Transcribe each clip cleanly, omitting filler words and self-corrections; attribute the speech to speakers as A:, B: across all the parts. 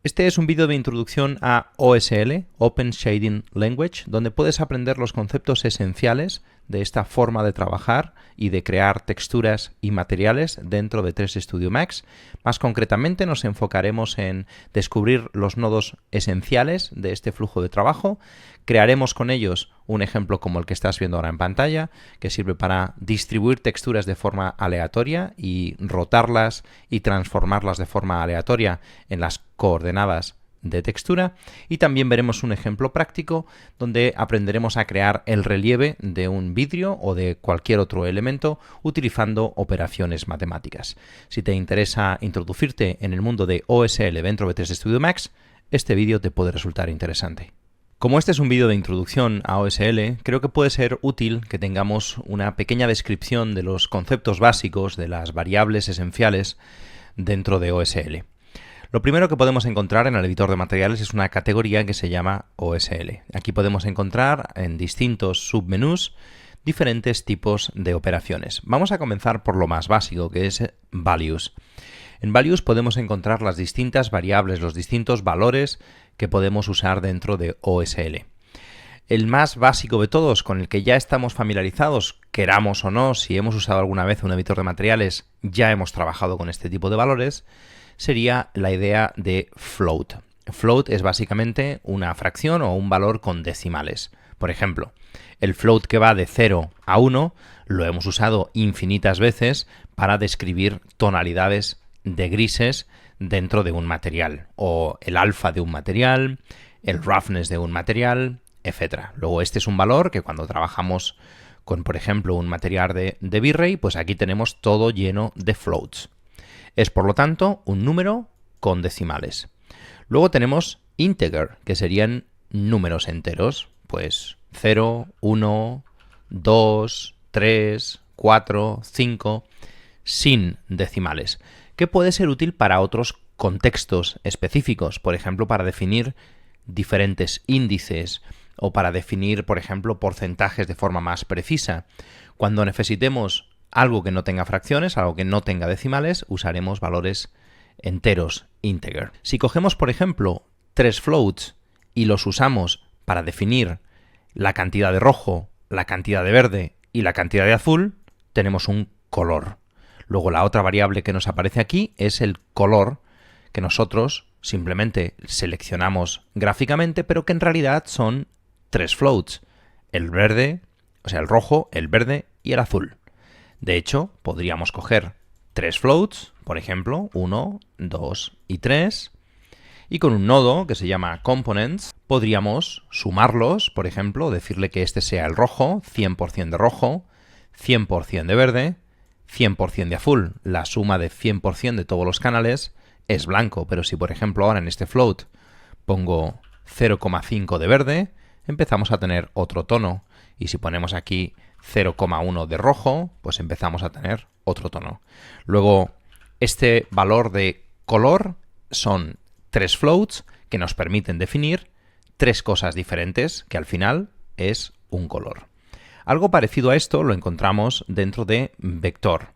A: Este es un vídeo de introducción a OSL, Open Shading Language, donde puedes aprender los conceptos esenciales de esta forma de trabajar y de crear texturas y materiales dentro de 3ds Studio Max. Más concretamente nos enfocaremos en descubrir los nodos esenciales de este flujo de trabajo. Crearemos con ellos un ejemplo como el que estás viendo ahora en pantalla, que sirve para distribuir texturas de forma aleatoria y rotarlas y transformarlas de forma aleatoria en las coordenadas de textura, y también veremos un ejemplo práctico donde aprenderemos a crear el relieve de un vidrio o de cualquier otro elemento utilizando operaciones matemáticas. Si te interesa introducirte en el mundo de OSL dentro de 3ds Studio Max, este vídeo te puede resultar interesante. Como este es un vídeo de introducción a OSL, creo que puede ser útil que tengamos una pequeña descripción de los conceptos básicos de las variables esenciales dentro de OSL. Lo primero que podemos encontrar en el editor de materiales es una categoría que se llama OSL. Aquí podemos encontrar en distintos submenús diferentes tipos de operaciones. Vamos a comenzar por lo más básico, que es Values. En Values podemos encontrar las distintas variables, los distintos valores que podemos usar dentro de OSL. El más básico de todos, con el que ya estamos familiarizados, queramos o no, si hemos usado alguna vez un editor de materiales, ya hemos trabajado con este tipo de valores, sería la idea de float. Float es básicamente una fracción o un valor con decimales. Por ejemplo, el float que va de 0 a 1 lo hemos usado infinitas veces para describir tonalidades de grises dentro de un material, o el alfa de un material, el roughness de un material, etc. Luego este es un valor que cuando trabajamos con, por ejemplo, un material de V-Ray, pues aquí tenemos todo lleno de floats. Es, por lo tanto, un número con decimales. Luego tenemos integer, que serían números enteros, pues 0, 1, 2, 3, 4, 5, sin decimales, que puede ser útil para otros contextos específicos, por ejemplo, para definir diferentes índices o para definir, por ejemplo, porcentajes de forma más precisa. Cuando necesitemos algo que no tenga fracciones, algo que no tenga decimales, usaremos valores enteros, integer. Si cogemos, por ejemplo, 3 floats y los usamos para definir la cantidad de rojo, la cantidad de verde y la cantidad de azul, tenemos un color. Luego la otra variable que nos aparece aquí es el color, que nosotros simplemente seleccionamos gráficamente, pero que en realidad son 3 floats: el verde, o sea, el rojo, el verde y el azul. De hecho, podríamos coger 3 floats, por ejemplo, 1, 2 y 3, y con un nodo que se llama components podríamos sumarlos, por ejemplo, decirle que este sea el rojo, 100% de rojo, 100% de verde, 100% de azul. La suma de 100% de todos los canales es blanco, pero si, por ejemplo, ahora en este float pongo 0,5 de verde, empezamos a tener otro tono. Y si ponemos aquí 0,1 de rojo, pues empezamos a tener otro tono. Luego, este valor de color son 3 floats que nos permiten definir 3 cosas diferentes, que al final es un color. Algo parecido a esto lo encontramos dentro de vector.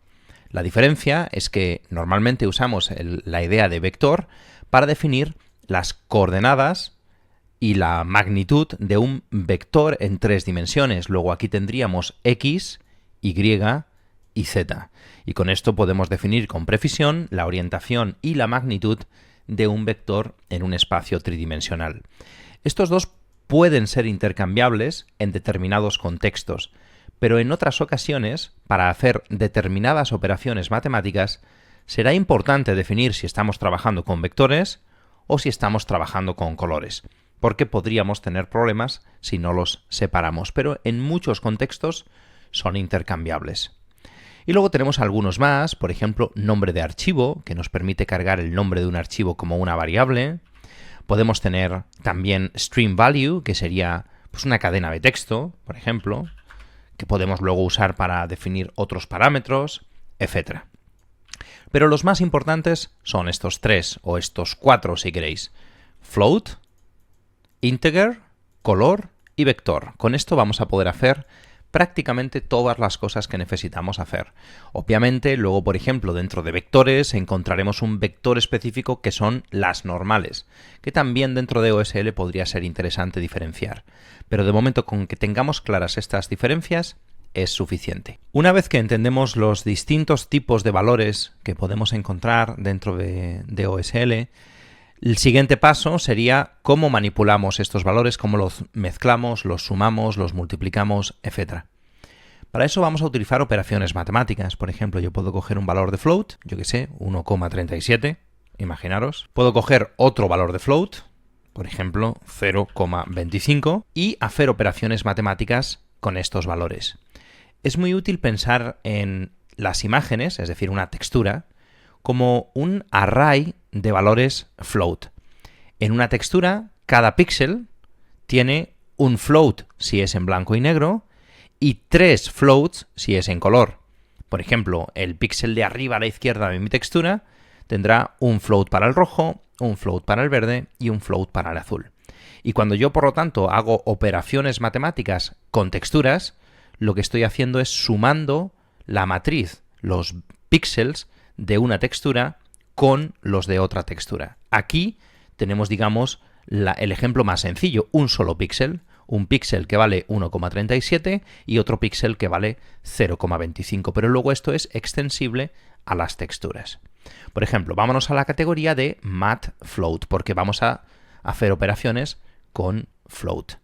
A: La diferencia es que normalmente usamos la idea de vector para definir las coordenadas y la magnitud de un vector en 3 dimensiones. Luego aquí tendríamos X, Y y Z. Y con esto podemos definir con precisión la orientación y la magnitud de un vector en un espacio tridimensional. Estos dos pueden ser intercambiables en determinados contextos, pero en otras ocasiones, para hacer determinadas operaciones matemáticas, será importante definir si estamos trabajando con vectores o si estamos trabajando con colores, porque podríamos tener problemas si no los separamos, pero en muchos contextos son intercambiables. Y luego tenemos algunos más, por ejemplo, nombre de archivo, que nos permite cargar el nombre de un archivo como una variable. Podemos tener también string value, que sería pues, una cadena de texto, por ejemplo, que podemos luego usar para definir otros parámetros, etc. Pero los más importantes son estos 3, o estos 4 si queréis: float, integer, color y vector. Con esto vamos a poder hacer prácticamente todas las cosas que necesitamos hacer. Obviamente, luego, por ejemplo, dentro de vectores encontraremos un vector específico que son las normales, que también dentro de OSL podría ser interesante diferenciar. Pero de momento, con que tengamos claras estas diferencias, es suficiente. Una vez que entendemos los distintos tipos de valores que podemos encontrar dentro de OSL, el siguiente paso sería cómo manipulamos estos valores, cómo los mezclamos, los sumamos, los multiplicamos, etc. Para eso vamos a utilizar operaciones matemáticas. Por ejemplo, yo puedo coger un valor de float, yo que sé, 1,37, imaginaros. Puedo coger otro valor de float, por ejemplo, 0,25, y hacer operaciones matemáticas con estos valores. Es muy útil pensar en las imágenes, es decir, una textura, como un array de valores float. En una textura, cada píxel tiene un float si es en blanco y negro y 3 floats si es en color. Por ejemplo, el píxel de arriba a la izquierda de mi textura tendrá un float para el rojo, un float para el verde y un float para el azul. Y cuando yo, por lo tanto, hago operaciones matemáticas con texturas, lo que estoy haciendo es sumando la matriz, los píxeles de una textura con los de otra textura. Aquí tenemos, digamos, el ejemplo más sencillo, un solo píxel, un píxel que vale 1,37 y otro píxel que vale 0,25, pero luego esto es extensible a las texturas. Por ejemplo, vámonos a la categoría de matFloat, porque vamos a hacer operaciones con float.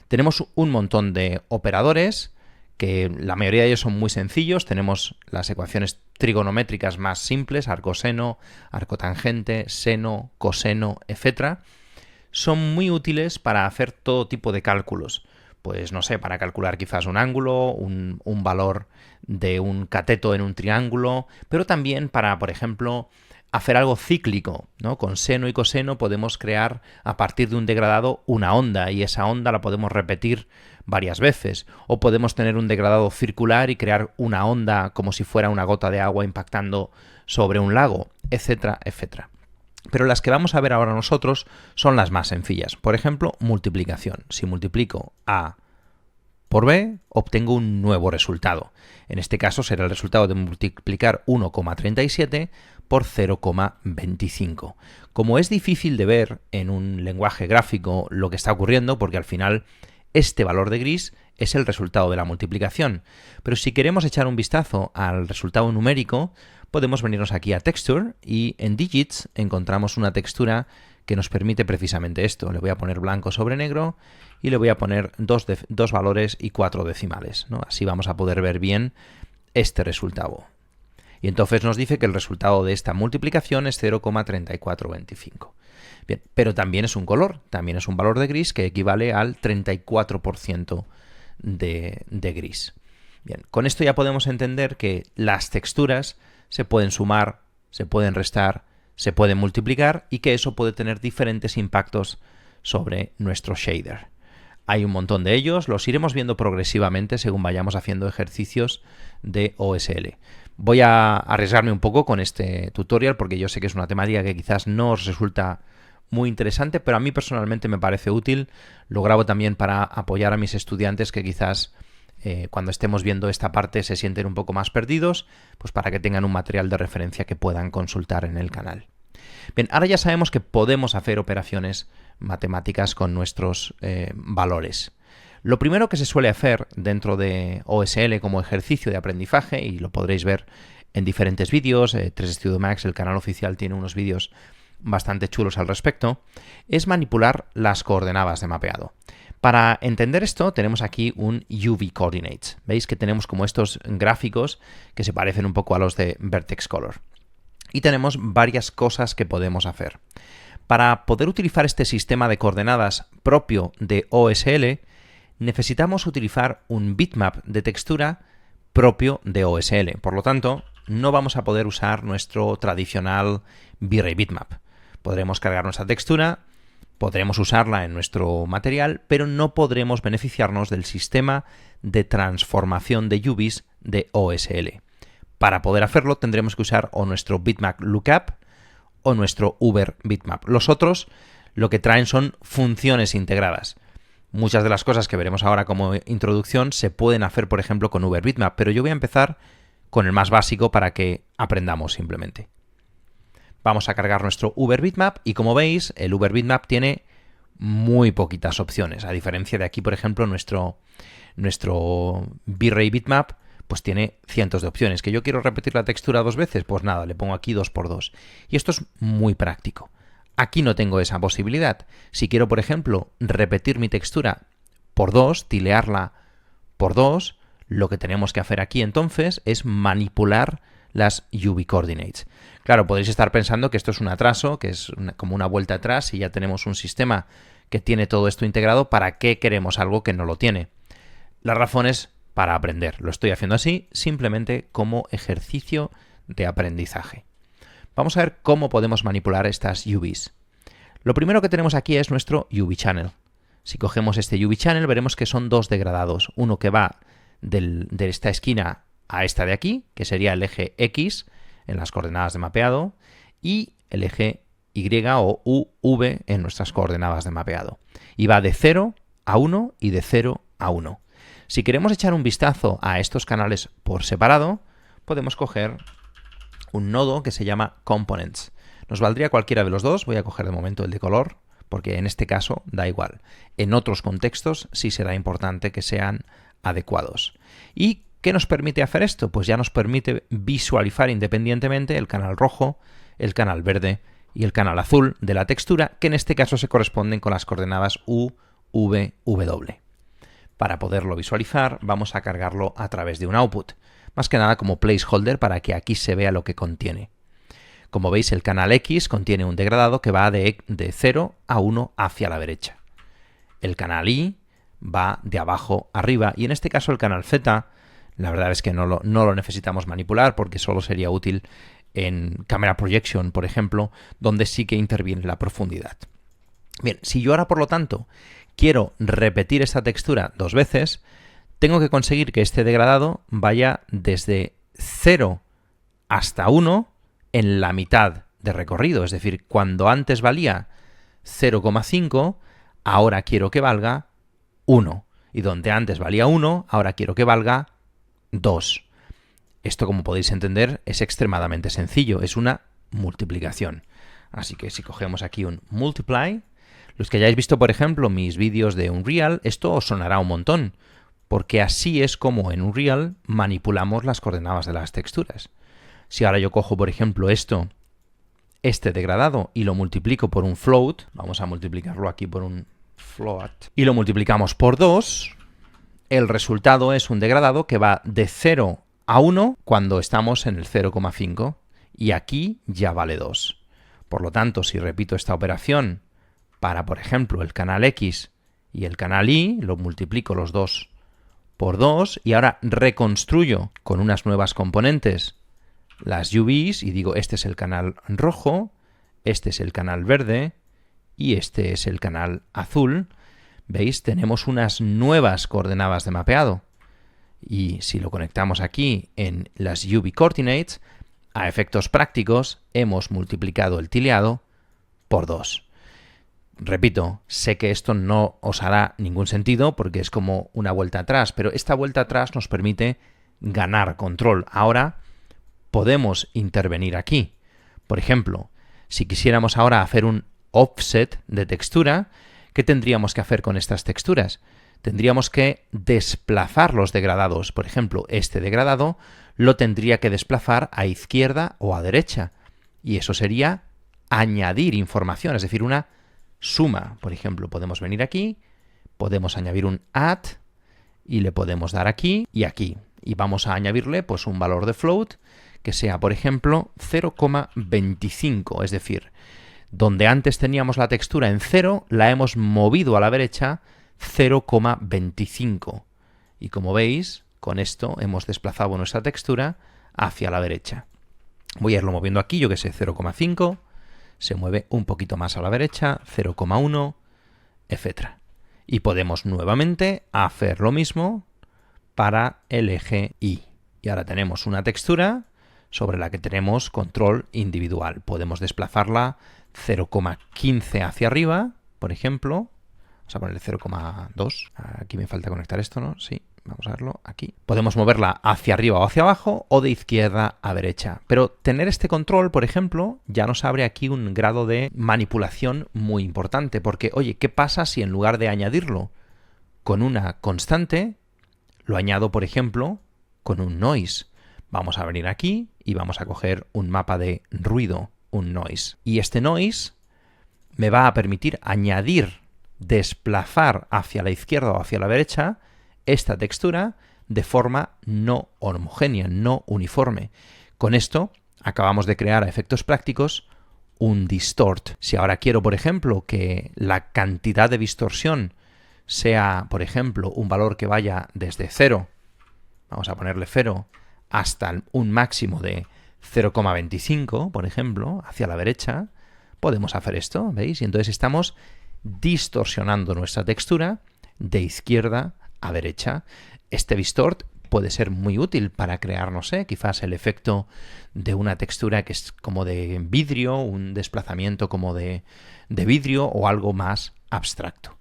A: Tenemos un montón de operadores, que la mayoría de ellos son muy sencillos. Tenemos las ecuaciones trigonométricas más simples, arcoseno, arcotangente, seno, coseno, etc. Son muy útiles para hacer todo tipo de cálculos. Pues no sé, para calcular quizás un ángulo, un valor de un cateto en un triángulo, pero también para, por ejemplo, hacer algo cíclico, ¿no? Con seno y coseno podemos crear a partir de un degradado una onda y esa onda la podemos repetir varias veces. O podemos tener un degradado circular y crear una onda como si fuera una gota de agua impactando sobre un lago, etcétera, etcétera. Pero las que vamos a ver ahora nosotros son las más sencillas. Por ejemplo, multiplicación. Si multiplico A por B, obtengo un nuevo resultado. En este caso será el resultado de multiplicar 1,37 por 0,25. Como es difícil de ver en un lenguaje gráfico lo que está ocurriendo, porque al final este valor de gris es el resultado de la multiplicación. Pero si queremos echar un vistazo al resultado numérico, podemos venirnos aquí a Texture y en Digits encontramos una textura que nos permite precisamente esto. Le voy a poner blanco sobre negro y le voy a poner dos valores y 4 decimales, ¿no? Así vamos a poder ver bien este resultado. Y entonces nos dice que el resultado de esta multiplicación es 0,3425. Bien, pero también es un color, también es un valor de gris que equivale al 34% de gris. Bien, con esto ya podemos entender que las texturas se pueden sumar, se pueden restar, se pueden multiplicar y que eso puede tener diferentes impactos sobre nuestro shader. Hay un montón de ellos, los iremos viendo progresivamente según vayamos haciendo ejercicios de OSL. Voy a arriesgarme un poco con este tutorial porque yo sé que es una temática que quizás no os resulta muy interesante, pero a mí personalmente me parece útil. Lo grabo también para apoyar a mis estudiantes que quizás cuando estemos viendo esta parte se sienten un poco más perdidos, pues para que tengan un material de referencia que puedan consultar en el canal. Bien, ahora ya sabemos que podemos hacer operaciones matemáticas con nuestros valores. Lo primero que se suele hacer dentro de OSL como ejercicio de aprendizaje, y lo podréis ver en diferentes vídeos, 3Studio Max, el canal oficial, tiene unos vídeos bastante chulos al respecto, es manipular las coordenadas de mapeado. Para entender esto tenemos aquí un UV Coordinates. Veis que tenemos como estos gráficos que se parecen un poco a los de Vertex Color. Y tenemos varias cosas que podemos hacer. Para poder utilizar este sistema de coordenadas propio de OSL, necesitamos utilizar un bitmap de textura propio de OSL. Por lo tanto, no vamos a poder usar nuestro tradicional V-Ray bitmap. Podremos cargar nuestra textura, podremos usarla en nuestro material, pero no podremos beneficiarnos del sistema de transformación de UVs de OSL. Para poder hacerlo tendremos que usar o nuestro bitmap lookup o nuestro Uber bitmap. Los otros lo que traen son funciones integradas. Muchas de las cosas que veremos ahora como introducción se pueden hacer, por ejemplo, con Uber Bitmap, pero yo voy a empezar con el más básico para que aprendamos simplemente. Vamos a cargar nuestro Uber Bitmap y como veis, el Uber Bitmap tiene muy poquitas opciones, a diferencia de aquí, por ejemplo, nuestro V-Ray Bitmap pues tiene cientos de opciones. ¿Que yo quiero repetir la textura 2 veces? Pues nada, le pongo aquí 2×2. Y esto es muy práctico. Aquí no tengo esa posibilidad. Si quiero, por ejemplo, repetir mi textura por 2, tilearla por 2, lo que tenemos que hacer aquí entonces es manipular las UV coordinates. Claro, podéis estar pensando que esto es un atraso, que es como una vuelta atrás y ya tenemos un sistema que tiene todo esto integrado. ¿Para qué queremos algo que no lo tiene? La razón es para aprender. Lo estoy haciendo así simplemente como ejercicio de aprendizaje. Vamos a ver cómo podemos manipular estas UVs. Lo primero que tenemos aquí es nuestro UV channel. Si cogemos este UV channel veremos que son dos degradados. Uno que va de esta esquina a esta de aquí, que sería el eje X en las coordenadas de mapeado, y el eje Y o UV en nuestras coordenadas de mapeado. Y va de 0 a 1 y de 0 a 1. Si queremos echar un vistazo a estos canales por separado, podemos coger un nodo que se llama Components. Nos valdría cualquiera de los dos, voy a coger de momento el de color, porque en este caso da igual. En otros contextos sí será importante que sean adecuados. ¿Y qué nos permite hacer esto? Pues ya nos permite visualizar independientemente el canal rojo, el canal verde y el canal azul de la textura, que en este caso se corresponden con las coordenadas U, V, W. Para poderlo visualizar, vamos a cargarlo a través de un output, más que nada como placeholder para que aquí se vea lo que contiene. Como veis, el canal X contiene un degradado que va de 0 a 1 hacia la derecha. El canal Y va de abajo arriba y en este caso el canal Z, la verdad es que no lo necesitamos manipular porque solo sería útil en camera projection, por ejemplo, donde sí que interviene la profundidad. Bien, si yo ahora, por lo tanto, quiero repetir esta textura 2 veces, tengo que conseguir que este degradado vaya desde 0 hasta 1 en la mitad de recorrido. Es decir, cuando antes valía 0,5, ahora quiero que valga 1. Y donde antes valía 1, ahora quiero que valga 2. Esto, como podéis entender, es extremadamente sencillo. Es una multiplicación. Así que si cogemos aquí un multiply, los que hayáis visto, por ejemplo, mis vídeos de Unreal, esto os sonará un montón, porque así es como en Unreal manipulamos las coordenadas de las texturas. Si ahora yo cojo, por ejemplo, este degradado y lo multiplico por un float, vamos a multiplicarlo aquí por un float, y lo multiplicamos por 2, el resultado es un degradado que va de 0 a 1 cuando estamos en el 0,5 y aquí ya vale 2. Por lo tanto, si repito esta operación para, por ejemplo, el canal X y el canal Y, lo multiplico los dos por 2 y ahora reconstruyo con unas nuevas componentes las UVs y digo, este es el canal rojo, este es el canal verde y este es el canal azul. ¿Veis? Tenemos unas nuevas coordenadas de mapeado. Y si lo conectamos aquí en las UV coordinates, a efectos prácticos hemos multiplicado el tileado por 2. Repito, sé que esto no os hará ningún sentido porque es como una vuelta atrás, pero esta vuelta atrás nos permite ganar control. Ahora podemos intervenir aquí. Por ejemplo, si quisiéramos ahora hacer un offset de textura, ¿qué tendríamos que hacer con estas texturas? Tendríamos que desplazar los degradados. Por ejemplo, este degradado lo tendría que desplazar a izquierda o a derecha. Y eso sería añadir información, es decir, una suma. Por ejemplo, podemos venir aquí, podemos añadir un add y le podemos dar aquí y aquí. Y vamos a añadirle pues un valor de float que sea, por ejemplo, 0,25. Es decir, donde antes teníamos la textura en 0, la hemos movido a la derecha 0,25. Y como veis, con esto hemos desplazado nuestra textura hacia la derecha. Voy a irlo moviendo aquí, yo que sé, 0,5. Se mueve un poquito más a la derecha, 0,1, etc. Y podemos nuevamente hacer lo mismo para el eje Y. Y ahora tenemos una textura sobre la que tenemos control individual. Podemos desplazarla 0,15 hacia arriba, por ejemplo, Vamos a ponerle 0,2. Aquí me falta conectar esto, ¿no? Sí, vamos a verlo aquí. Podemos moverla hacia arriba o hacia abajo o de izquierda a derecha. Pero tener este control, por ejemplo, ya nos abre aquí un grado de manipulación muy importante. Porque, oye, ¿qué pasa si en lugar de añadirlo con una constante, lo añado, por ejemplo, con un noise? Vamos a venir aquí y vamos a coger un mapa de ruido, un noise. Y este noise me va a permitir añadir, desplazar hacia la izquierda o hacia la derecha esta textura de forma no homogénea, no uniforme. Con esto acabamos de crear a efectos prácticos un distort. Si ahora quiero, por ejemplo, que la cantidad de distorsión sea, por ejemplo, un valor que vaya desde 0, vamos a ponerle 0, hasta un máximo de 0,25, por ejemplo, hacia la derecha, podemos hacer esto, ¿veis? Y entonces estamos distorsionando nuestra textura de izquierda a derecha. Este distort puede ser muy útil para crear, no sé, quizás el efecto de una textura que es como de vidrio, un desplazamiento como de vidrio o algo más abstracto.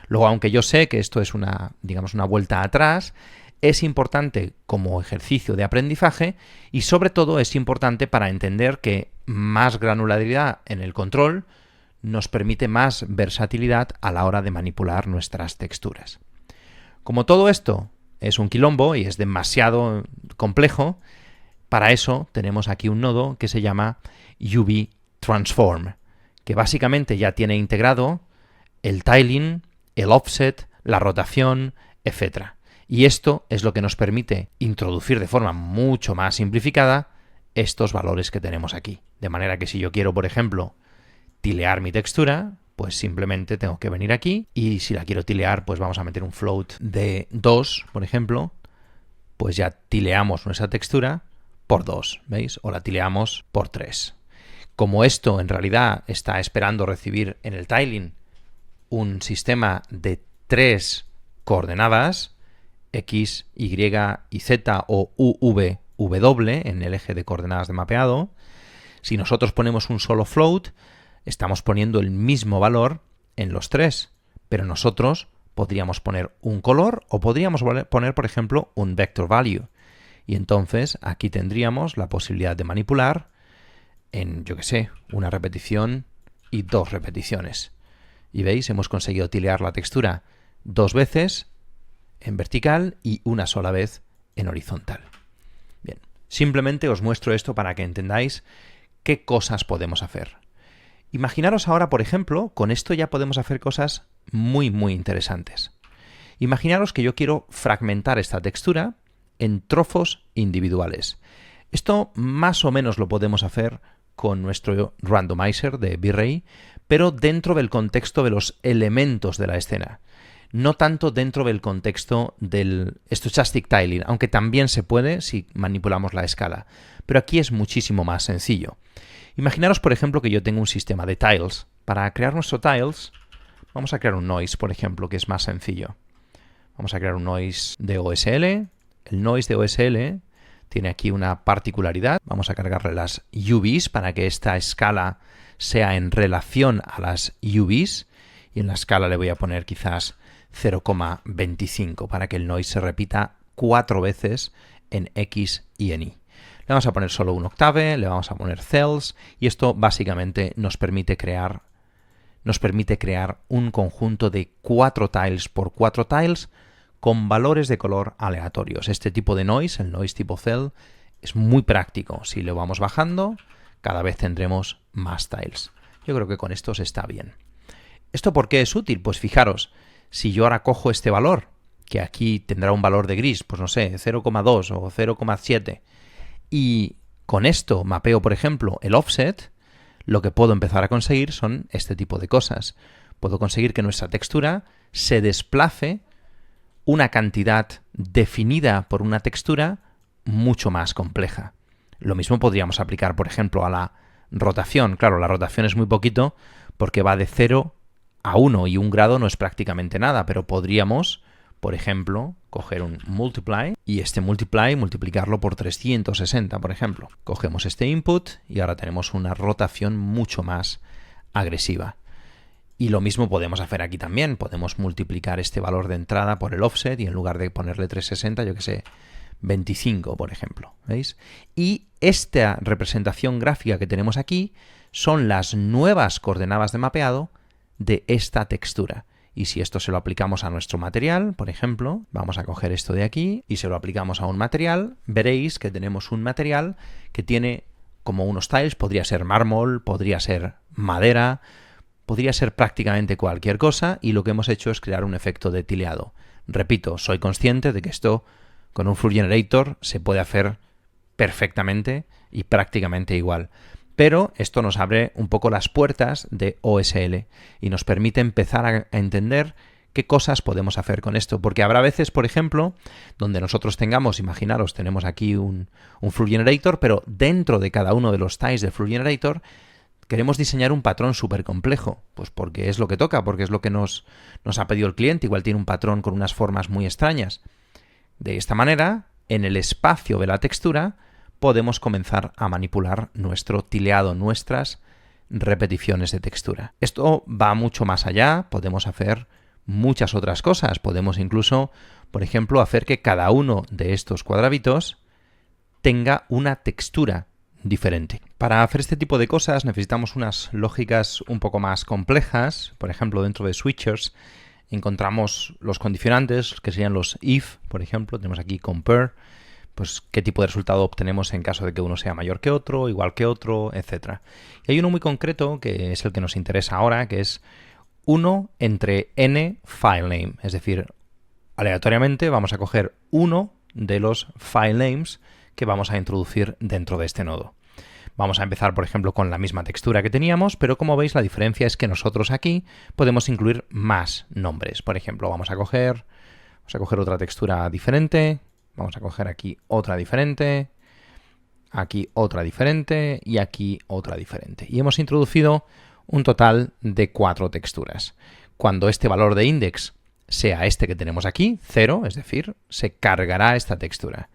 A: Luego, aunque yo sé que esto es una, digamos, una vuelta atrás, es importante como ejercicio de aprendizaje y sobre todo es importante para entender que más granularidad en el control nos permite más versatilidad a la hora de manipular nuestras texturas. Como todo esto es un quilombo y es demasiado complejo, para eso tenemos aquí un nodo que se llama UV Transform, que básicamente ya tiene integrado el tiling, el offset, la rotación, etc. Y esto es lo que nos permite introducir de forma mucho más simplificada estos valores que tenemos aquí. De manera que si yo quiero, por ejemplo, tilear mi textura, pues simplemente tengo que venir aquí y si la quiero tilear, pues vamos a meter un float de 2, por ejemplo, pues ya tileamos nuestra textura por 2, ¿veis? O la tileamos por 3. Como esto en realidad está esperando recibir en el tiling un sistema de 3 coordenadas, X, Y y Z o U, V, W en el eje de coordenadas de mapeado, si nosotros ponemos un solo float, estamos poniendo el mismo valor en los 3, pero nosotros podríamos poner un color o podríamos poner, por ejemplo, un vector value. Y entonces aquí tendríamos la posibilidad de manipular en, yo que sé, una repetición y 2 repeticiones. Y veis, hemos conseguido tilear la textura 2 veces en vertical y una sola vez en horizontal. Bien, simplemente os muestro esto para que entendáis qué cosas podemos hacer. Imaginaros ahora, por ejemplo, con esto ya podemos hacer cosas muy, muy interesantes. Imaginaros que yo quiero fragmentar esta textura en trozos individuales. Esto más o menos lo podemos hacer con nuestro randomizer de V-Ray, pero dentro del contexto de los elementos de la escena. No tanto dentro del contexto del stochastic tiling, aunque también se puede si manipulamos la escala. Pero aquí es muchísimo más sencillo. Imaginaros, por ejemplo, que yo tengo un sistema de tiles. Para crear nuestro tiles, vamos a crear un noise, por ejemplo, que es más sencillo. Vamos a crear un noise de OSL. El noise de OSL tiene aquí una particularidad. Vamos a cargarle las UVs para que esta escala sea en relación a las UVs. Y en la escala le voy a poner quizás 0,25 para que el noise se repita 4 veces en X y en Y. Le vamos a poner solo un octave, le vamos a poner cells y esto básicamente nos permite crear un conjunto de 4 tiles por 4 tiles con valores de color aleatorios. Este tipo de noise, el noise tipo cell, es muy práctico. Si lo vamos bajando, cada vez tendremos más tiles. Yo creo que con esto se está bien. ¿Esto por qué es útil? Pues fijaros, si yo ahora cojo este valor, que aquí tendrá un valor de gris, pues no sé, 0,2 o 0,7, y con esto mapeo, por ejemplo, el offset, lo que puedo empezar a conseguir son este tipo de cosas. Puedo conseguir que nuestra textura se desplace una cantidad definida por una textura mucho más compleja. Lo mismo podríamos aplicar, por ejemplo, a la rotación. Claro, la rotación es muy poquito porque va de 0 a 1 y 1 grado no es prácticamente nada, pero podríamos, por ejemplo, coger un multiply y este multiply multiplicarlo por 360, por ejemplo. Cogemos este input y ahora tenemos una rotación mucho más agresiva. Y lo mismo podemos hacer aquí también. Podemos multiplicar este valor de entrada por el offset y en lugar de ponerle 360, yo que sé, 25, por ejemplo. ¿Veis? Y esta representación gráfica que tenemos aquí son las nuevas coordenadas de mapeado de esta textura. Y si esto se lo aplicamos a nuestro material, por ejemplo, vamos a coger esto de aquí y se lo aplicamos a un material, veréis que tenemos un material que tiene como unos tiles, podría ser mármol, podría ser madera, podría ser prácticamente cualquier cosa, y lo que hemos hecho es crear un efecto de tileado. Repito, soy consciente de que esto con un Floor Generator se puede hacer perfectamente y prácticamente igual. Pero esto nos abre un poco las puertas de OSL y nos permite empezar a entender qué cosas podemos hacer con esto. Porque habrá veces, por ejemplo, donde nosotros tengamos, imaginaros, tenemos aquí un Floor Generator, pero dentro de cada uno de los tiles del Floor Generator queremos diseñar un patrón súper complejo. Pues porque es lo que toca, porque es lo que nos ha pedido el cliente. Igual tiene un patrón con unas formas muy extrañas. De esta manera, en el espacio de la textura, podemos comenzar a manipular nuestro tileado, nuestras repeticiones de textura. Esto va mucho más allá, podemos hacer muchas otras cosas. Podemos incluso, por ejemplo, hacer que cada uno de estos cuadraditos tenga una textura diferente. Para hacer este tipo de cosas necesitamos unas lógicas un poco más complejas. Por ejemplo, dentro de switchers encontramos los condicionantes, que serían los if, por ejemplo. Tenemos aquí compare, pues qué tipo de resultado obtenemos en caso de que uno sea mayor que otro, igual que otro, etc. Y hay uno muy concreto, que es el que nos interesa ahora, que es 1 entre n file name. Es decir, aleatoriamente vamos a coger uno de los file names que vamos a introducir dentro de este nodo. Vamos a empezar, por ejemplo, con la misma textura que teníamos, pero como veis la diferencia es que nosotros aquí podemos incluir más nombres. Por ejemplo, vamos a coger otra textura diferente, vamos a coger aquí otra diferente, aquí otra diferente y aquí otra diferente. Y hemos introducido un total de 4 texturas. Cuando este valor de index sea este que tenemos aquí, 0, es decir, se cargará esta textura.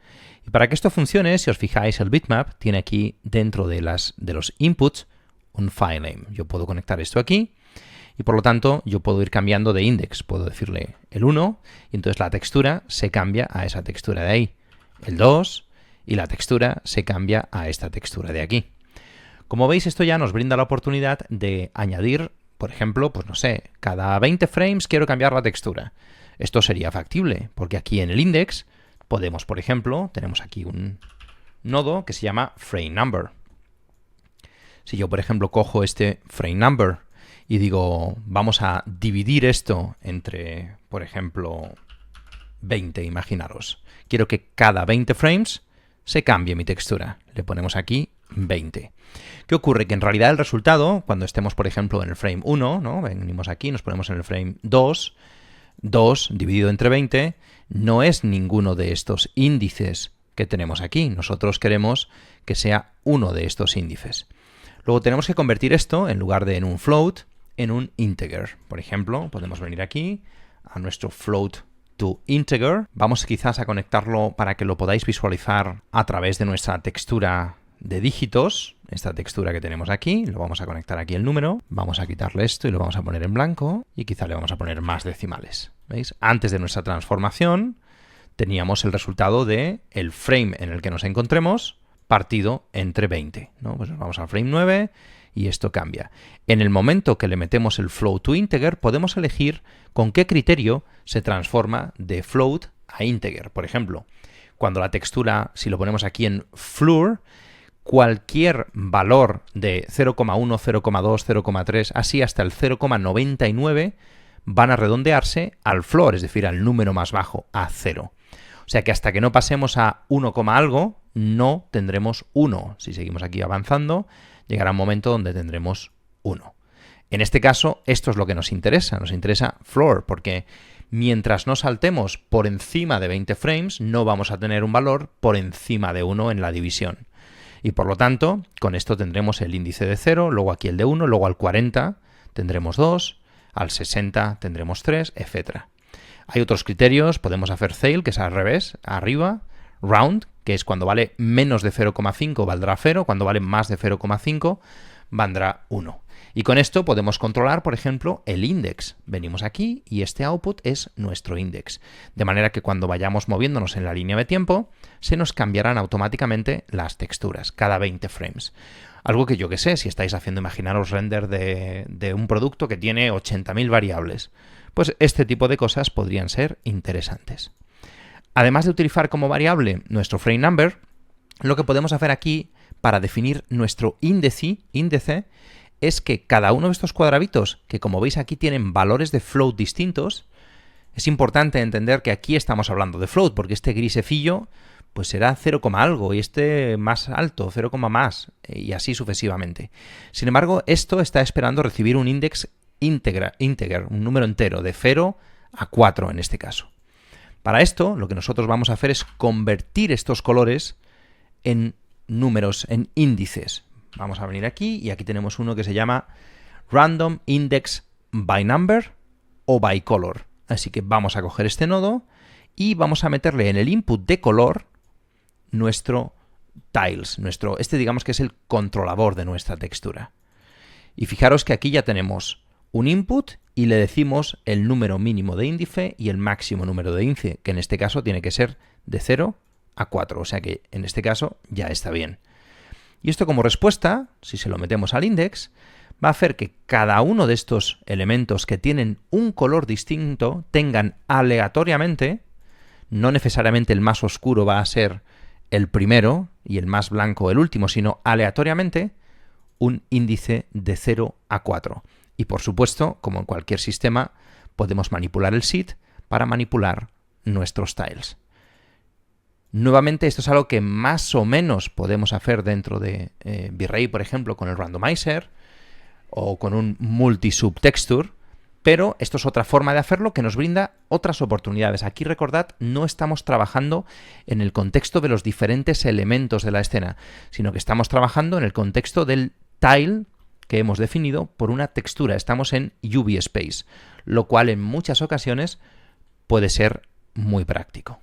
A: Y para que esto funcione, si os fijáis, el bitmap tiene aquí dentro de los inputs un file name. Yo puedo conectar esto aquí y por lo tanto yo puedo ir cambiando de index. Puedo decirle el 1 y entonces la textura se cambia a esa textura de ahí. El 2 y la textura se cambia a esta textura de aquí. Como veis, esto ya nos brinda la oportunidad de añadir, por ejemplo, pues no sé, cada 20 frames quiero cambiar la textura. Esto sería factible porque aquí en el index podemos, por ejemplo, tenemos aquí un nodo que se llama frame number. Si yo, por ejemplo, cojo este frame number y digo, vamos a dividir esto entre, por ejemplo, 20, imaginaros. Quiero que cada 20 frames se cambie mi textura. Le ponemos aquí 20. ¿Qué ocurre? Que en realidad el resultado, cuando estemos, por ejemplo, en el frame 1, ¿no? Venimos aquí, nos ponemos en el frame 2, 2 dividido entre 20, no es ninguno de estos índices que tenemos aquí. Nosotros queremos que sea uno de estos índices. Luego tenemos que convertir esto, en lugar de en un float, en un integer. Por ejemplo, podemos venir aquí a nuestro float to integer. Vamos quizás a conectarlo para que lo podáis visualizar a través de nuestra textura de dígitos, esta textura que tenemos aquí. Lo vamos a conectar aquí el número, vamos a quitarle esto y lo vamos a poner en blanco y quizá le vamos a poner más decimales. ¿Veis? Antes de nuestra transformación teníamos el resultado de el frame en el que nos encontremos partido entre 20, ¿no? Pues nos vamos al frame 9 y esto cambia. En el momento que le metemos el float to integer, podemos elegir con qué criterio se transforma de float a integer. Por ejemplo, cuando la textura, si lo ponemos aquí en floor, cualquier valor de 0,1, 0,2, 0,3, así hasta el 0,99 van a redondearse al floor, es decir, al número más bajo, a 0. O sea que hasta que no pasemos a 1, algo, no tendremos 1. Si seguimos aquí avanzando, llegará un momento donde tendremos 1. En este caso, esto es lo que nos interesa floor, porque mientras no saltemos por encima de 20 frames, no vamos a tener un valor por encima de 1 en la división. Y por lo tanto, con esto tendremos el índice de 0, luego aquí el de 1, luego al 40 tendremos 2, al 60 tendremos 3, etc. Hay otros criterios, podemos hacer tail, que es al revés, arriba, round, que es cuando vale menos de 0,5 valdrá 0, cuando vale más de 0,5 valdrá 1. Y con esto podemos controlar, por ejemplo, el index. Venimos aquí y este output es nuestro index. De manera que cuando vayamos moviéndonos en la línea de tiempo, se nos cambiarán automáticamente las texturas cada 20 frames. Algo que yo que sé, si estáis haciendo, imaginaros, render de un producto que tiene 80.000 variables, pues este tipo de cosas podrían ser interesantes. Además de utilizar como variable nuestro frame number, lo que podemos hacer aquí para definir nuestro índice es que cada uno de estos cuadraditos, que como veis aquí tienen valores de float distintos, es importante entender que aquí estamos hablando de float, porque este grisecillo pues será 0, algo y este más alto, 0, más, y así sucesivamente. Sin embargo, esto está esperando recibir un index integer, un número entero, de 0 a 4 en este caso. Para esto, lo que nosotros vamos a hacer es convertir estos colores en números, en índices. Vamos a venir aquí y aquí tenemos uno que se llama Random Index by Number o by Color. Así que vamos a coger este nodo y vamos a meterle en el input de color nuestro tiles, este digamos que es el controlador de nuestra textura. Y fijaros que aquí ya tenemos un input y le decimos el número mínimo de índice y el máximo número de índice, que en este caso tiene que ser de 0 a 4, o sea que en este caso ya está bien. Y esto como respuesta, si se lo metemos al index, va a hacer que cada uno de estos elementos que tienen un color distinto tengan aleatoriamente, no necesariamente el más oscuro va a ser el primero y el más blanco el último, sino aleatoriamente un índice de 0 a 4. Y por supuesto, como en cualquier sistema, podemos manipular el seed para manipular nuestros tiles. Nuevamente, esto es algo que más o menos podemos hacer dentro de V-Ray, por ejemplo, con el randomizer o con un multi-subtexture, pero esto es otra forma de hacerlo que nos brinda otras oportunidades. Aquí, recordad, no estamos trabajando en el contexto de los diferentes elementos de la escena, sino que estamos trabajando en el contexto del tile que hemos definido por una textura. Estamos en UV Space, lo cual en muchas ocasiones puede ser muy práctico.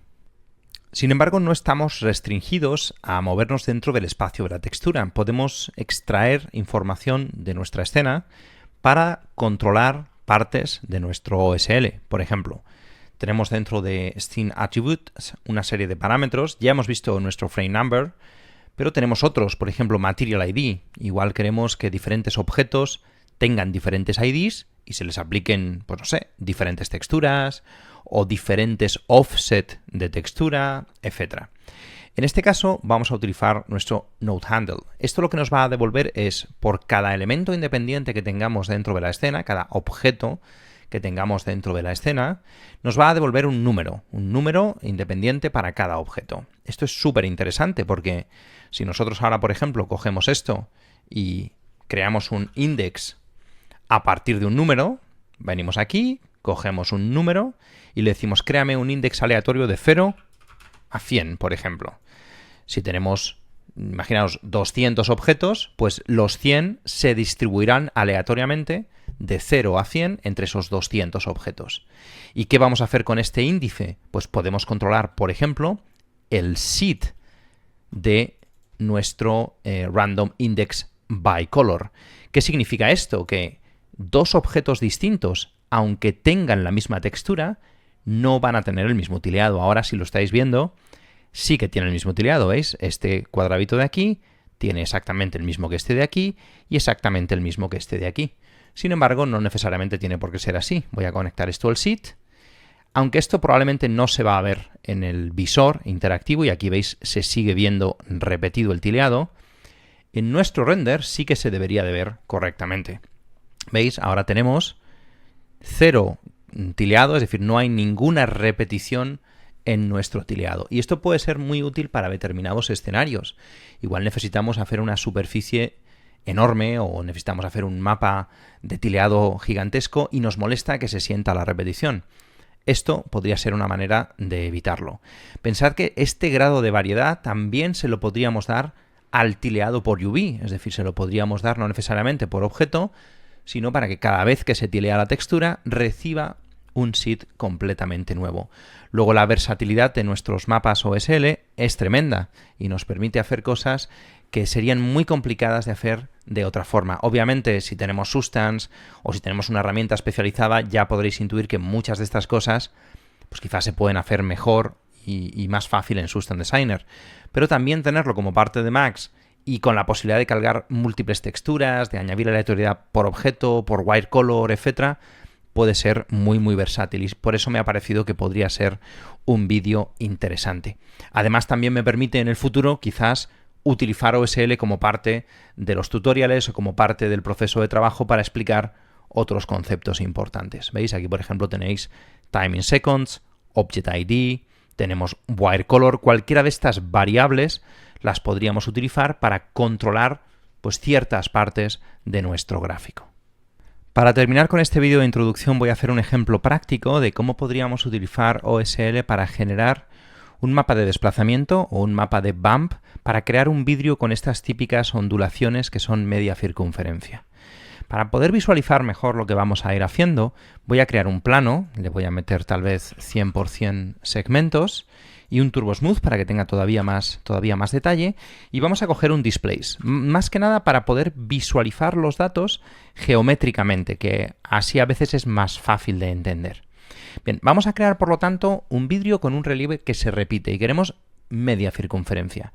A: Sin embargo, no estamos restringidos a movernos dentro del espacio de la textura. Podemos extraer información de nuestra escena para controlar partes de nuestro OSL. Por ejemplo, tenemos dentro de Scene Attributes una serie de parámetros. Ya hemos visto nuestro frame number, pero tenemos otros, por ejemplo, Material ID. Igual queremos que diferentes objetos tengan diferentes IDs y se les apliquen, pues no sé, diferentes texturas o diferentes offset de textura, etc. En este caso vamos a utilizar nuestro nodeHandle. Esto lo que nos va a devolver es, por cada elemento independiente que tengamos dentro de la escena, cada objeto que tengamos dentro de la escena, nos va a devolver un número independiente para cada objeto. Esto es súper interesante porque si nosotros ahora, por ejemplo, cogemos esto y creamos un index a partir de un número, venimos aquí, cogemos un número y le decimos créame un index aleatorio de 0 a 100, por ejemplo. Si tenemos, imaginaos, 200 objetos, pues los 100 se distribuirán aleatoriamente de 0 a 100 entre esos 200 objetos. ¿Y qué vamos a hacer con este índice? Pues podemos controlar, por ejemplo, el seed de nuestro random index by color. ¿Qué significa esto? Que dos objetos distintos, aunque tengan la misma textura, no van a tener el mismo tileado. Ahora, si lo estáis viendo, sí que tiene el mismo tileado, ¿veis? Este cuadradito de aquí tiene exactamente el mismo que este de aquí y exactamente el mismo que este de aquí. Sin embargo, no necesariamente tiene por qué ser así. Voy a conectar esto al seed, aunque esto probablemente no se va a ver en el visor interactivo y aquí veis se sigue viendo repetido el tileado. En nuestro render sí que se debería de ver correctamente. ¿Veis? Ahora tenemos 0 tileado, es decir, no hay ninguna repetición en nuestro tileado. Y esto puede ser muy útil para determinados escenarios. Igual necesitamos hacer una superficie enorme o necesitamos hacer un mapa de tileado gigantesco y nos molesta que se sienta la repetición. Esto podría ser una manera de evitarlo. Pensad que este grado de variedad también se lo podríamos dar al tileado por UV, es decir, se lo podríamos dar no necesariamente por objeto, sino para que cada vez que se tilea la textura reciba un seed completamente nuevo. Luego la versatilidad de nuestros mapas OSL es tremenda y nos permite hacer cosas que serían muy complicadas de hacer de otra forma. Obviamente, si tenemos Substance o si tenemos una herramienta especializada, ya podréis intuir que muchas de estas cosas pues quizás se pueden hacer mejor y más fácil en Substance Designer. Pero también tenerlo como parte de Max y con la posibilidad de cargar múltiples texturas, de añadir aleatoriedad por objeto, por white color, etcétera, puede ser muy muy versátil y por eso me ha parecido que podría ser un vídeo interesante. Además también me permite en el futuro quizás utilizar OSL como parte de los tutoriales o como parte del proceso de trabajo para explicar otros conceptos importantes. ¿Veis? Aquí por ejemplo tenéis Time in Seconds, Object ID, tenemos Wire Color, cualquiera de estas variables las podríamos utilizar para controlar pues ciertas partes de nuestro gráfico. Para terminar con este vídeo de introducción voy a hacer un ejemplo práctico de cómo podríamos utilizar OSL para generar un mapa de desplazamiento o un mapa de bump para crear un vidrio con estas típicas ondulaciones que son media circunferencia. Para poder visualizar mejor lo que vamos a ir haciendo, voy a crear un plano, le voy a meter tal vez 100% segmentos y un Turbo Smooth para que tenga todavía más detalle, y vamos a coger un Displace, más que nada para poder visualizar los datos geométricamente, que así a veces es más fácil de entender. Bien, vamos a crear por lo tanto un vidrio con un relieve que se repite y queremos media circunferencia.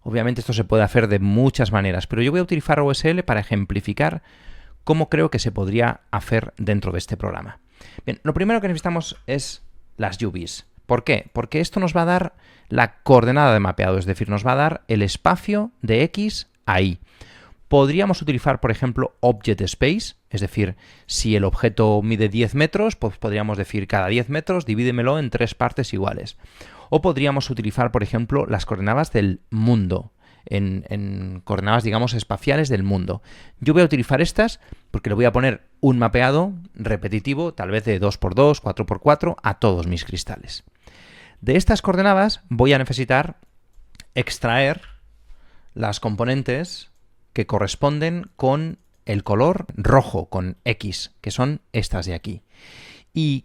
A: Obviamente esto se puede hacer de muchas maneras, pero yo voy a utilizar OSL para ejemplificar cómo creo que se podría hacer dentro de este programa. Bien, lo primero que necesitamos es las UVs. ¿Por qué? Porque esto nos va a dar la coordenada de mapeado, es decir, nos va a dar el espacio de X a Y. Podríamos utilizar, por ejemplo, Object Space, es decir, si el objeto mide 10 metros, pues podríamos decir cada 10 metros divídemelo en 3 partes iguales. O podríamos utilizar, por ejemplo, las coordenadas del mundo, en coordenadas, digamos, espaciales del mundo. Yo voy a utilizar estas porque le voy a poner un mapeado repetitivo, tal vez de 2×2, 4×4, a todos mis cristales. De estas coordenadas voy a necesitar extraer las componentes que corresponden con el color rojo, con X, que son estas de aquí. ¿Y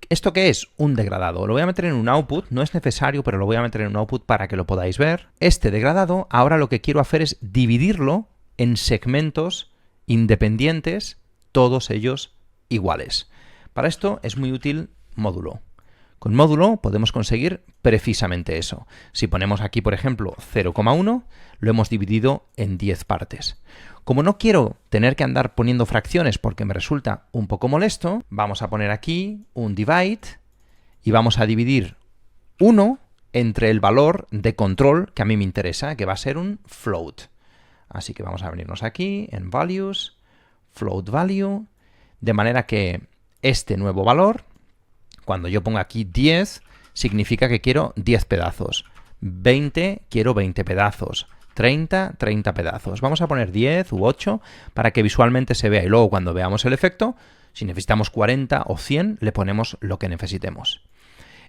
A: esto qué es? Un degradado. Lo voy a meter en un output, no es necesario, pero lo voy a meter en un output para que lo podáis ver. Este degradado, ahora lo que quiero hacer es dividirlo en segmentos independientes, todos ellos iguales. Para esto es muy útil módulo. Con módulo podemos conseguir precisamente eso. Si ponemos aquí, por ejemplo, 0,1, lo hemos dividido en 10 partes. Como no quiero tener que andar poniendo fracciones porque me resulta un poco molesto, vamos a poner aquí un divide y vamos a dividir 1 entre el valor de control que a mí me interesa, que va a ser un float. Así que vamos a venirnos aquí en values, float value, de manera que este nuevo valor, cuando yo ponga aquí 10, significa que quiero 10 pedazos. 20, quiero 20 pedazos. 30 pedazos. Vamos a poner 10 u 8 para que visualmente se vea. Y luego cuando veamos el efecto, si necesitamos 40 o 100, le ponemos lo que necesitemos.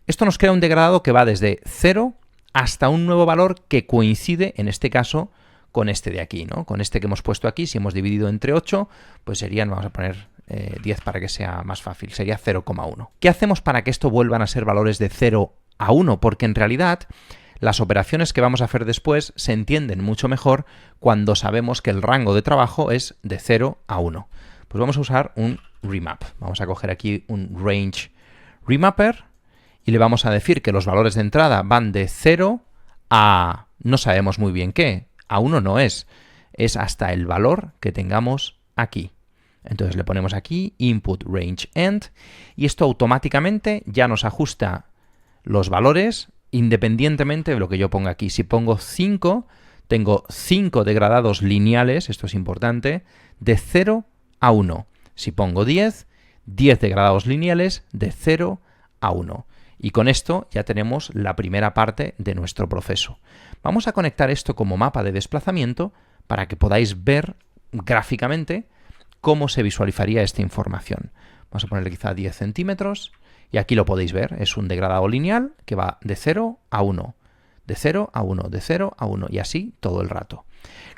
A: Esto nos crea un degradado que va desde 0 hasta un nuevo valor que coincide, en este caso, con este de aquí, ¿no? Con este que hemos puesto aquí, si hemos dividido entre 8, pues serían, vamos a poner 10 para que sea más fácil, sería 0,1. ¿Qué hacemos para que esto vuelvan a ser valores de 0 a 1? Porque en realidad las operaciones que vamos a hacer después se entienden mucho mejor cuando sabemos que el rango de trabajo es de 0 a 1. Pues vamos a usar un remap. Vamos a coger aquí un range remapper y le vamos a decir que los valores de entrada van de 0 a no sabemos muy bien qué. A 1 no es hasta el valor que tengamos aquí. Entonces le ponemos aquí input range end y esto automáticamente ya nos ajusta los valores independientemente de lo que yo ponga aquí. Si pongo 5, tengo 5 degradados lineales, esto es importante, de 0 a 1. Si pongo 10, 10 degradados lineales de 0 a 1. Y con esto ya tenemos la primera parte de nuestro proceso. Vamos a conectar esto como mapa de desplazamiento para que podáis ver gráficamente cómo se visualizaría esta información. Vamos a ponerle quizá 10 centímetros y aquí lo podéis ver. Es un degradado lineal que va de 0 a 1, de 0 a 1, de 0 a 1 y así todo el rato.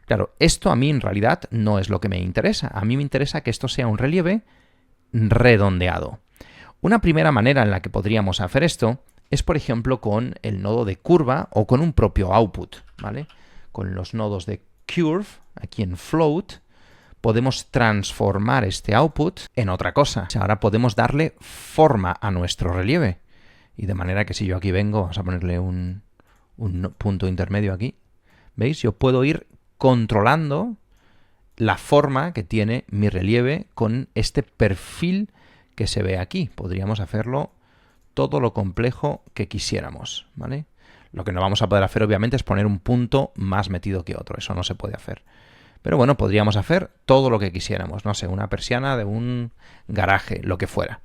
A: Claro, esto a mí en realidad no es lo que me interesa. A mí me interesa que esto sea un relieve redondeado. Una primera manera en la que podríamos hacer esto es, por ejemplo, con el nodo de curva o con un propio output, ¿vale? Con los nodos de curve, aquí en float, podemos transformar este output en otra cosa. Ahora podemos darle forma a nuestro relieve. Y de manera que si yo aquí vengo, vamos a ponerle un punto intermedio aquí, ¿veis? Yo puedo ir controlando la forma que tiene mi relieve con este perfil que se ve aquí. Podríamos hacerlo todo lo complejo que quisiéramos, ¿vale? Lo que no vamos a poder hacer, obviamente, es poner un punto más metido que otro. Eso no se puede hacer. Pero bueno, podríamos hacer todo lo que quisiéramos. No sé, una persiana de un garaje, lo que fuera.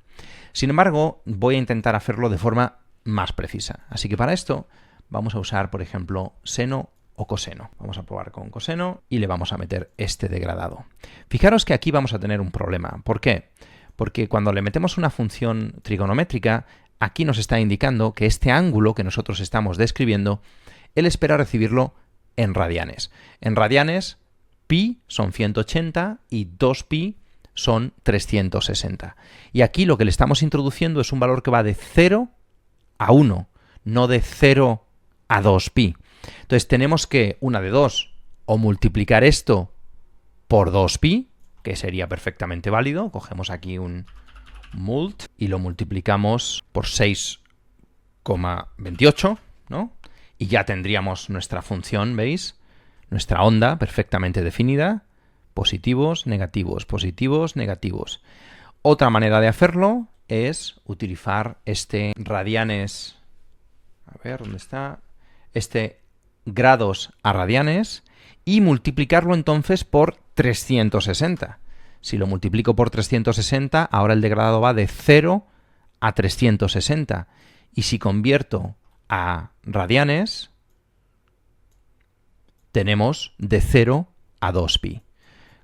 A: Sin embargo, voy a intentar hacerlo de forma más precisa. Así que para esto vamos a usar, por ejemplo, seno o coseno. Vamos a probar con coseno y le vamos a meter este degradado. Fijaros que aquí vamos a tener un problema. ¿Por qué? Porque cuando le metemos una función trigonométrica, aquí nos está indicando que este ángulo que nosotros estamos describiendo, él espera recibirlo en radianes. En radianes, pi son 180 y 2pi son 360. Y aquí lo que le estamos introduciendo es un valor que va de 0 a 1, no de 0 a 2pi. Entonces tenemos que, una de dos, o multiplicar esto por 2pi, que sería perfectamente válido. Cogemos aquí un mult y lo multiplicamos por 6,28, ¿no? Y ya tendríamos nuestra función, ¿veis? Nuestra onda perfectamente definida. Positivos, negativos, positivos, negativos. Otra manera de hacerlo es utilizar este radianes, a ver, ¿dónde está? Este grados a radianes y multiplicarlo entonces por 360. Si lo multiplico por 360, ahora el degradado va de 0 a 360. Y si convierto a radianes, tenemos de 0 a 2pi.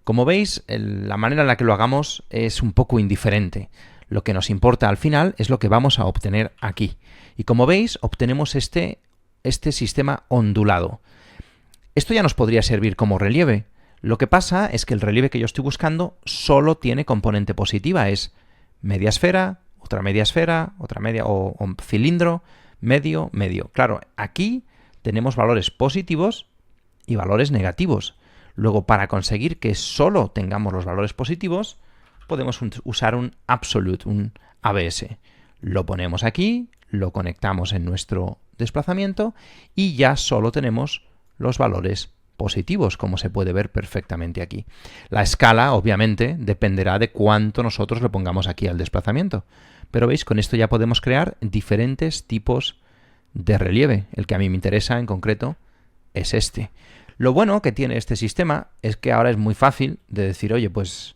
A: Como veis, la manera en la que lo hagamos es un poco indiferente. Lo que nos importa al final es lo que vamos a obtener aquí. Y como veis, obtenemos este sistema ondulado. Esto ya nos podría servir como relieve. Lo que pasa es que el relieve que yo estoy buscando solo tiene componente positiva. Es media esfera, otra media o cilindro, medio, medio. Claro, aquí tenemos valores positivos y valores negativos. Luego, para conseguir que solo tengamos los valores positivos, podemos usar un absolute, un ABS. Lo ponemos aquí, lo conectamos en nuestro desplazamiento y ya solo tenemos los valores positivos, como se puede ver perfectamente aquí. La escala, obviamente, dependerá de cuánto nosotros le pongamos aquí al desplazamiento. Pero veis, con esto ya podemos crear diferentes tipos de relieve. El que a mí me interesa en concreto es este. Lo bueno que tiene este sistema es que ahora es muy fácil de decir, oye, pues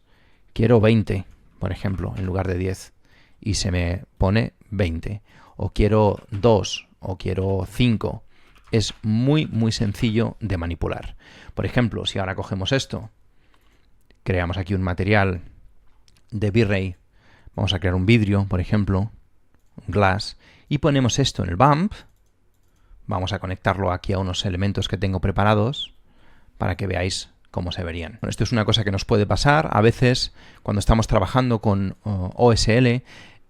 A: quiero 20, por ejemplo, en lugar de 10, y se me pone 20. O quiero 2, o quiero 5. Es muy, muy sencillo de manipular. Por ejemplo, si ahora cogemos esto, creamos aquí un material de V-Ray, vamos a crear un vidrio, por ejemplo, un glass, y ponemos esto en el bump, vamos a conectarlo aquí a unos elementos que tengo preparados para que veáis cómo se verían. Bueno, esto es una cosa que nos puede pasar. A veces, cuando estamos trabajando con OSL,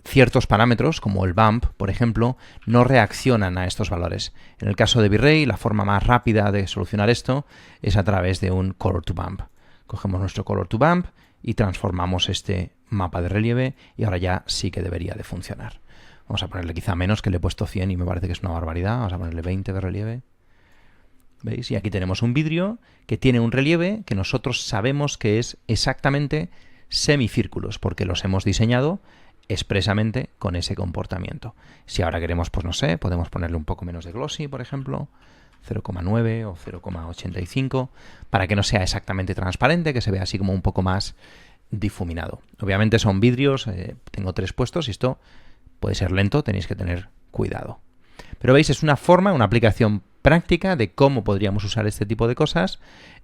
A: ciertos parámetros, como el bump, por ejemplo, no reaccionan a estos valores. En el caso de V-Ray, la forma más rápida de solucionar esto es a través de un color to bump. Cogemos nuestro color to bump y transformamos este mapa de relieve y ahora ya sí que debería de funcionar. Vamos a ponerle quizá menos, que le he puesto 100 y me parece que es una barbaridad. Vamos a ponerle 20 de relieve. ¿Veis? Y aquí tenemos un vidrio que tiene un relieve que nosotros sabemos que es exactamente semicírculos, porque los hemos diseñado expresamente con ese comportamiento. Si ahora queremos, pues no sé, podemos ponerle un poco menos de glossy, por ejemplo, 0,9 o 0,85, para que no sea exactamente transparente, que se vea así como un poco más difuminado. Obviamente son vidrios, tengo 3 puestos y esto puede ser lento, tenéis que tener cuidado. Pero veis, es una forma, una aplicación práctica de cómo podríamos usar este tipo de cosas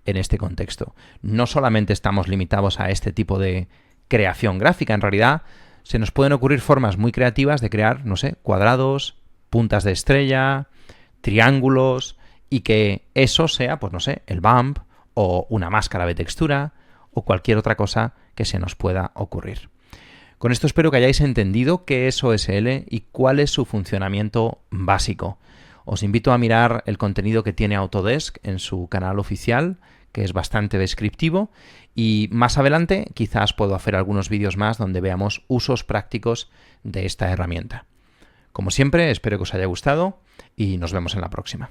A: en este contexto. No solamente estamos limitados a este tipo de creación gráfica, en realidad se nos pueden ocurrir formas muy creativas de crear, no sé, cuadrados, puntas de estrella, triángulos, y que eso sea, pues no sé, el bump o una máscara de textura o cualquier otra cosa que se nos pueda ocurrir. Con esto espero que hayáis entendido qué es OSL y cuál es su funcionamiento básico. Os invito a mirar el contenido que tiene Autodesk en su canal oficial, que es bastante descriptivo, y más adelante quizás puedo hacer algunos vídeos más donde veamos usos prácticos de esta herramienta. Como siempre, espero que os haya gustado y nos vemos en la próxima.